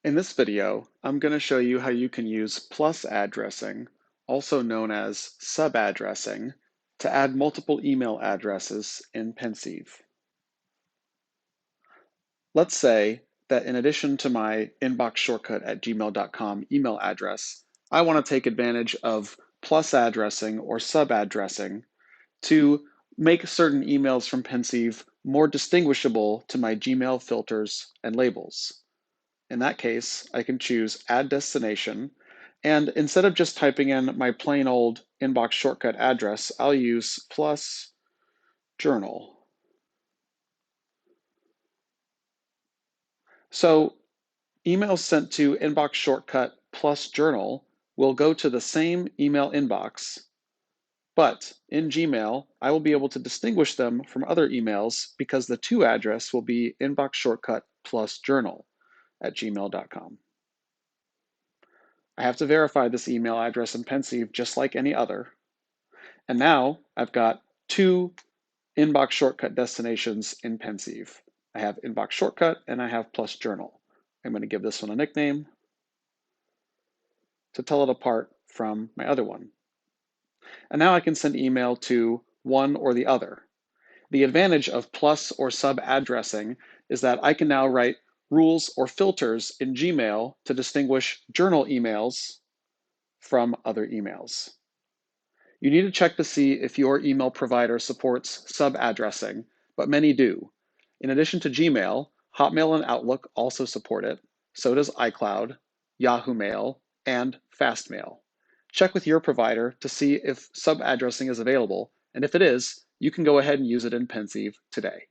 In this video, I'm going to show you how you can use plus addressing, also known as sub-addressing, to add multiple email addresses in Pensieve. Let's say that in addition to my inbox shortcut at gmail.com email address, I want to take advantage of plus addressing or sub-addressing to make certain emails from Pensieve more distinguishable to my Gmail filters and labels. In that case, I can choose Add Destination, and instead of just typing in my plain old inbox shortcut address, I'll use plus journal. So emails sent to inbox shortcut plus journal will go to the same email inbox, but in Gmail, I will be able to distinguish them from other emails because the to address will be inbox shortcut plus journal at gmail.com. I have to verify this email address in Pensieve just like any other. And now I've got two inbox shortcut destinations in Pensieve. I have inbox shortcut and I have plus journal. I'm going to give this one a nickname to tell it apart from my other one. And now I can send email to one or the other. The advantage of plus or sub addressing is that I can now write rules or filters in Gmail to distinguish journal emails from other emails. You need to check to see if your email provider supports sub-addressing, but many do. In addition to Gmail, Hotmail and Outlook also support it. So does iCloud, Yahoo Mail, and Fastmail. Check with your provider to see if sub-addressing is available, and if it is, you can go ahead and use it in Pensieve today.